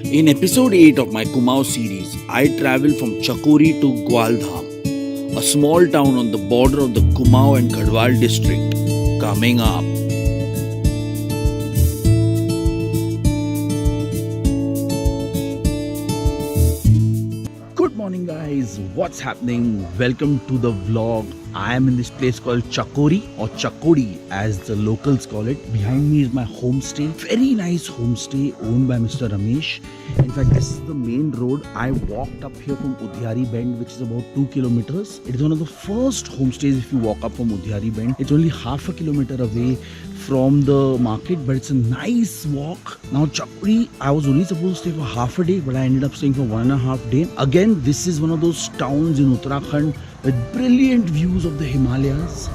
In episode 8 of my Kumaon series, I travel from Chaukori to Gwaldam, a small town on the border of the Kumaon Garhwal district. Coming up. Good morning guys, what's happening? Welcome to the vlog. I am in this place called Chaukori or Chaukori as the locals call it. Behind me is my homestay. Very nice homestay owned by Mr. Ramesh. In fact, this is the main road. I walked up here from Udhyari Bend, which is about 2 kilometers. It is one of the first homestays if you walk up from Udhyari Bend. It's only half a kilometer away from the market, but it's a nice walk. Now Chaukori, I was only supposed to stay for half a day, but I ended up staying for 1.5 days. Again, this is one of those towns in Uttarakhand with brilliant views of the Himalayas.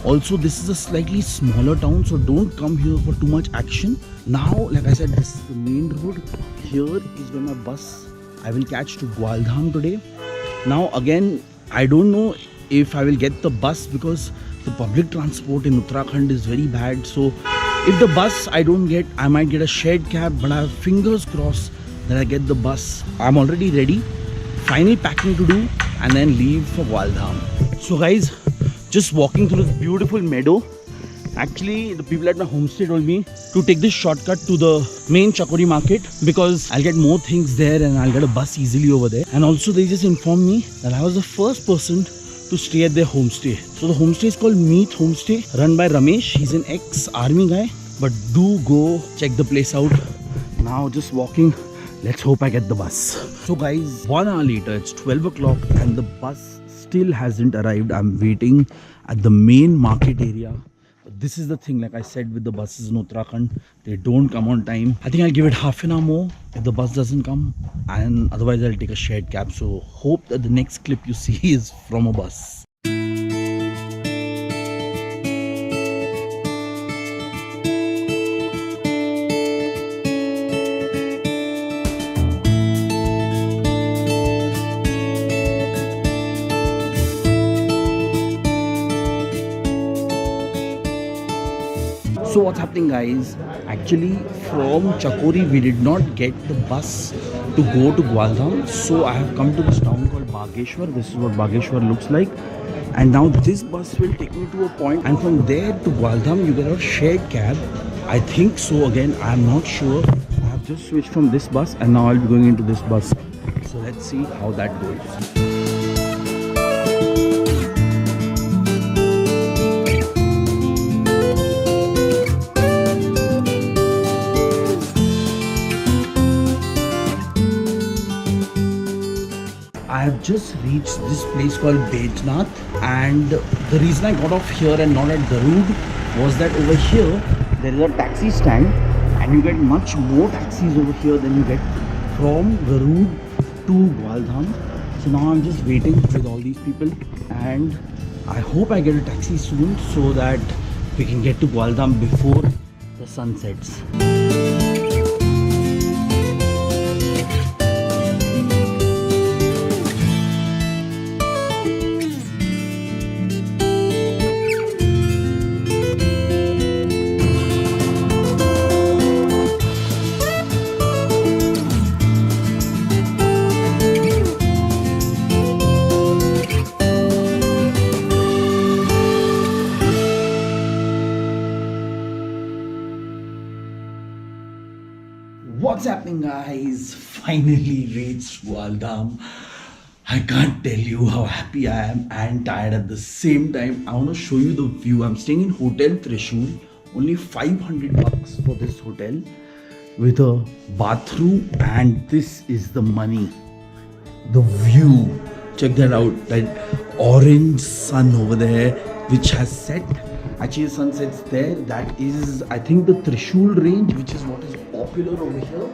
Also, this is a slightly smaller town, so don't come here for too much action. Now, like I said, this is the main road. Here is where my bus I will catch to Gwaldam today. Now again, I don't know if I will get the bus because the public transport in Uttarakhand is very bad. So if the bus I don't get, I might get a shared cab, but I have fingers crossed that I get the bus. I'm already ready. Final packing to do and then leave for Gwaldam. So guys, just walking through this beautiful meadow. Actually, the people at my homestay told me to take this shortcut to the main Chaukori market because I'll get more things there and I'll get a bus easily over there. And also they just informed me that I was the first person to stay at their homestay. So the homestay is called Meet Homestay, run by Ramesh. He's an ex-army guy, but do go check the place out. Now just walking. Let's hope I get the bus. So guys, 1 hour later, it's 12 o'clock and the bus still hasn't arrived. I'm waiting at the main market area. This is the thing, like I said with the buses in Uttarakhand, they don't come on time. I think I'll give it half an hour more if the bus doesn't come, and otherwise I'll take a shared cab. So hope that the next clip you see is from a bus. So what's happening guys, actually from Chaukori we did not get the bus to go to Gwaldam. So I have come to this town called Bageshwar. This is what Bageshwar looks like. And now this bus will take me to a point, and from there to Gwaldam you get a shared cab. I think so, again I am not sure. I have just switched from this bus and now I'll be going into this bus. So let's see how that goes. I have just reached this place called Bejnath, and the reason I got off here and not at Garud was that over here there is a taxi stand and you get much more taxis over here than you get from Garud to Gwaldam. So now I'm just waiting with all these people and I hope I get a taxi soon so that we can get to Gwaldam before the sun sets. What's happening guys? Finally reached Gwaldam. I can't tell you how happy I am and tired at the same time. I want to show you the view. I'm staying in Hotel Trishul. Only 500 bucks for this hotel with a bathroom, and this is the money. The view. Check that out. That orange sun over there which has set. Actually the sun sets there. That is, I think, the Trishul range, which is what is popular over here.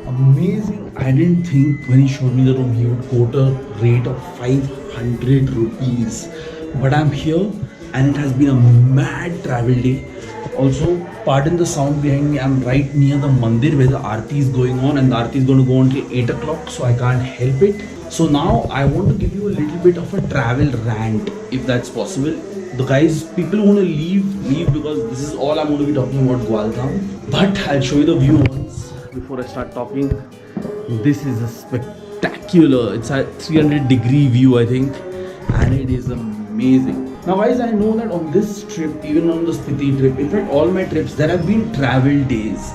Amazing. I didn't think when he showed me the room he would quote a rate of 500 rupees, but I'm here and it has been a mad travel day. Also, pardon the sound behind me, I'm right near the mandir where the aarti is going on, and the aarti is going to go until 8 o'clock, so I can't help it. So now I want to give you a little bit of a travel rant, if that's possible. The guys, people who want to leave because this is all I'm going to be talking about Gwaldam. But I'll show you the view once before I start talking. This is a spectacular, it's a 300-degree view, I think, and it is amazing. Now guys, I know that on this trip, even on the Spiti trip, in fact all my trips, there have been travel days,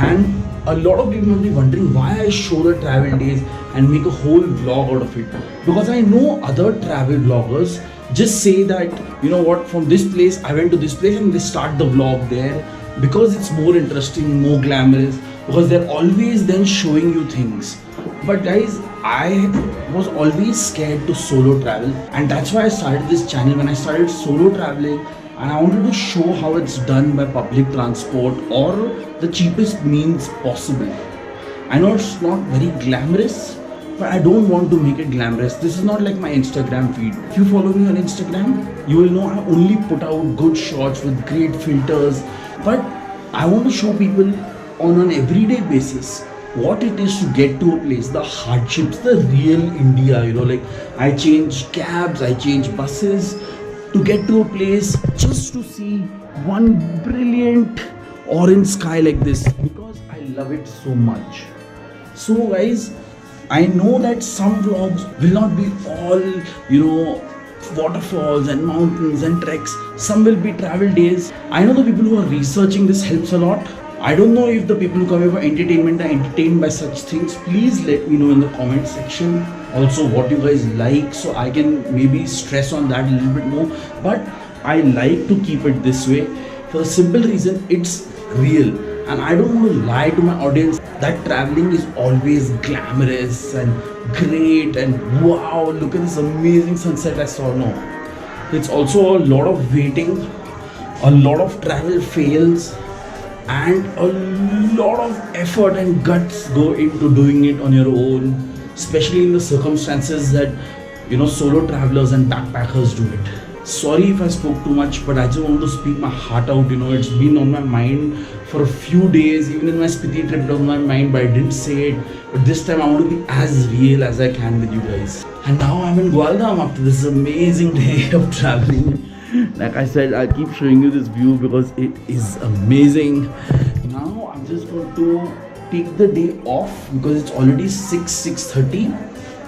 and a lot of people will be wondering why I show the travel days and make a whole vlog out of it. Because I know other travel vloggers just say that, you know what, from this place I went to this place, and they start the vlog there because it's more interesting, more glamorous, because they're always then showing you things. But guys, I was always scared to solo travel, and that's why I started this channel. When I started solo traveling, and I wanted to show how it's done by public transport or the cheapest means possible. I know it's not very glamorous, but I don't want to make it glamorous. This is not like my Instagram feed. If you follow me on Instagram, you will know I only put out good shots with great filters. But I want to show people on an everyday basis what it is to get to a place, the hardships, the real India, you know, like I change cabs, I change buses to get to a place just to see one brilliant orange sky like this, because I love it so much. So guys, I know that some vlogs will not be all, you know, waterfalls and mountains and treks. Some will be travel days. I know the people who are researching this helps a lot. I don't know if the people who come here for entertainment are entertained by such things. Please let me know in the comment section also what you guys like, so I can maybe stress on that a little bit more. But I like to keep it this way for the simple reason it's real, and I don't want to lie to my audience that traveling is always glamorous and great and wow, look at this amazing sunset I saw. No, it's also a lot of waiting, a lot of travel fails, and a lot of effort and guts go into doing it on your own, especially in the circumstances that, you know, solo travelers and backpackers do it. Sorry if I spoke too much, but I just wanted to speak my heart out. You know, it's been on my mind for a few days. Even in my Spiti trip, it was on my mind, but I didn't say it. But this time I want to be as real as I can with you guys. And now I'm in Gwaldam after this amazing day of traveling. Like I said, I'll keep showing you this view because it is amazing. Now I'm just going to take the day off because it's already 6:30,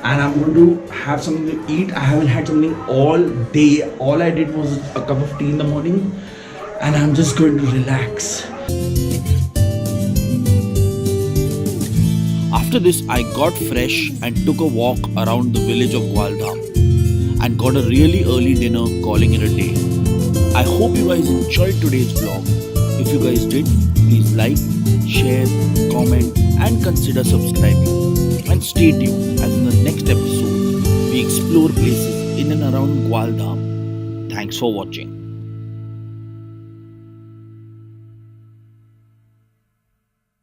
and I'm going to have something to eat. I haven't had something all day. All I did was a cup of tea in the morning, and I'm just going to relax. After this, I got fresh and took a walk around the village of Gwaldam and got a really early dinner, calling it a day. I hope you guys enjoyed today's vlog. If you guys did, please like, share, comment and consider subscribing. And stay tuned as in the next episode we explore places in and around Gwaldam. Thanks for watching.